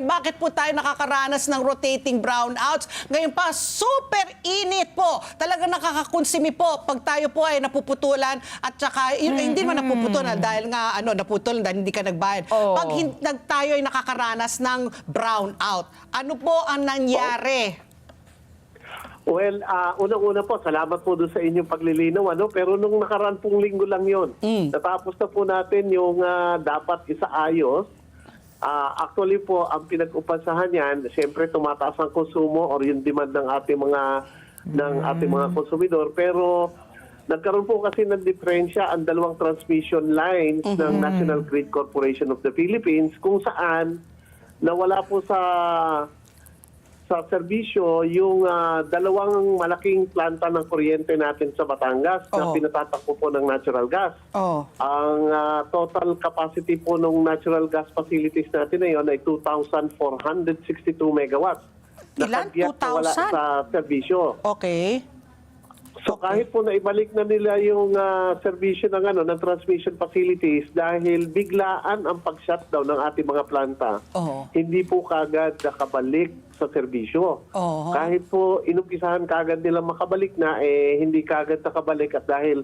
bakit po tayo nakakaranas ng rotating brownouts? Ngayon pa, super init po. Talagang nakakakonsumi po pag tayo po ay napuputulan at saka, hindi man napuputulan dahil nga naputulan dahil hindi ka nagbayad. Pag tayo ay nakakaranas ng brownout, ano po ang nangyari? Well, unang-una po, salamat po doon sa inyong paglilinaw. Pero nung nakaraan pong linggo lang yon, natapos na po natin yung dapat isaayos. Actually po, ang pinag-upasahan yan, siyempre tumataas ang konsumo or yung demand ng ating mga konsumidor. Pero nagkaroon po kasi ng diferensya ang dalawang transmission lines ng National Grid Corporation of the Philippines kung saan nawala po sa serbisyo yung dalawang malaking planta ng kuryente natin sa Batangas na pinatatakbo po ng natural gas. Ang total capacity po ng natural gas facilities natin ngayon ay 2,462 megawatts. Ilan? Nakagyak na wala 2,000? sa serbisyo. Okay. So kahit po naibalik na nila yung serbisyo ng transmission facilities dahil biglaan ang pag-shutdown ng ating mga planta, hindi po kagad nakabalik sa serbisyo. Kahit po inumpisahan kagad nilang makabalik na, hindi kagad nakabalik at dahil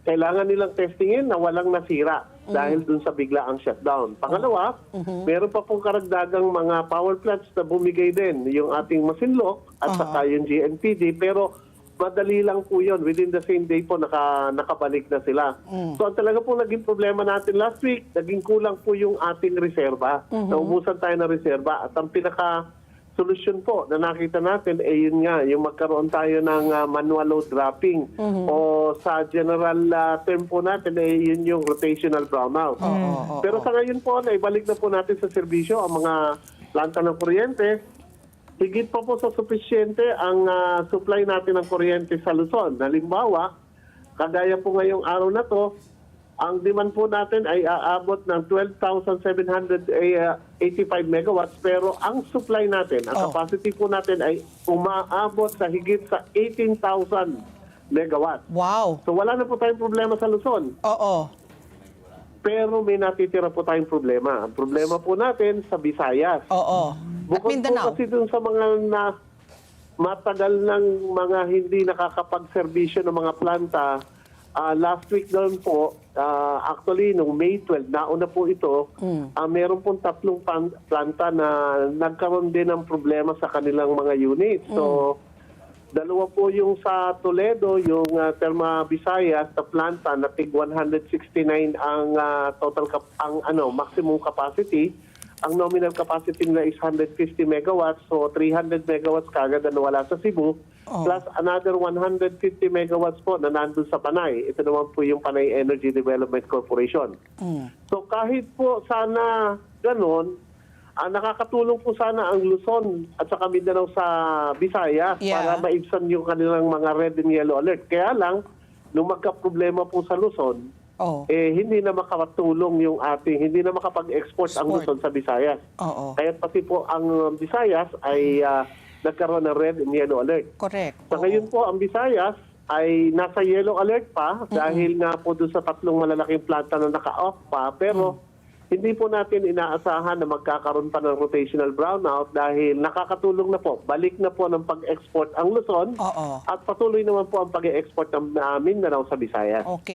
kailangan nilang testingin na walang nasira dahil dun sa biglaang shutdown. Pangalawa, meron pa pong karagdagang mga power plants na bumigay din, yung ating Masinloc at saka yung GNPD, pero madali lang po yun. Within the same day po, nakabalik na sila. So, ang talaga po naging problema natin last week, naging kulang po yung ating reserba. Naubusan tayo ng reserba. At ang pinaka-solusyon po na nakita natin, yun nga, yung magkaroon tayo ng manual load dropping. O sa general term po natin, yun yung rotational brownout. Pero sa ngayon po, naibalik na po natin sa serbisyo ang mga planta ng kuryente. Higit pa po sa sufisyente ang supply natin ng kuryente sa Luzon. Halimbawa, kagaya po ngayong araw na to, ang demand po natin ay aabot ng 12,785 megawatts, pero ang supply natin, ang capacity po natin ay umaabot sa higit sa 18,000 megawatts. Wow. So wala na po tayong problema sa Luzon. Pero may natitira po tayong problema. Ang problema po natin sa Visayas. Bukod po kasi dun sa mga matagal ng mga hindi nakakapag-serbisyo ng mga planta, last week doon po, actually, nung May 12, nauna po ito, meron pong 3 planta na nagkaroon din ng problema sa kanilang mga units. So, 2 po yung sa Toledo, yung Terma Visayas na planta na tig 169 ang maximum capacity. Ang nominal capacity nila is 150 megawatts, so 300 megawatts kagad na nawala sa Cebu, plus another 150 megawatts po na nandun sa Panay. Ito naman po yung Panay Energy Development Corporation. So kahit po sana ganun, nakakatulong po sana ang Luzon at saka Mindanao sa Visayas para maibsan yung kanilang mga red and yellow alert. Kaya lang, nung magka-problema po sa Luzon, hindi na makatulong yung hindi na makapag-export ang Luzon sa Visayas. Kaya pati po ang Visayas ay nagkaroon ng red and yellow alert. Correct. Sa ngayon po, ang Visayas ay nasa yellow alert pa dahil nga po doon sa 3 malalaking planta na naka-off pa. Pero hindi po natin inaasahan na magkakaroon pa ng rotational brownout dahil nakakatulong na po. Balik na po ng pag-export ang Luzon at patuloy naman po ang pag-export ng Mindanao sa Visayas. Okay.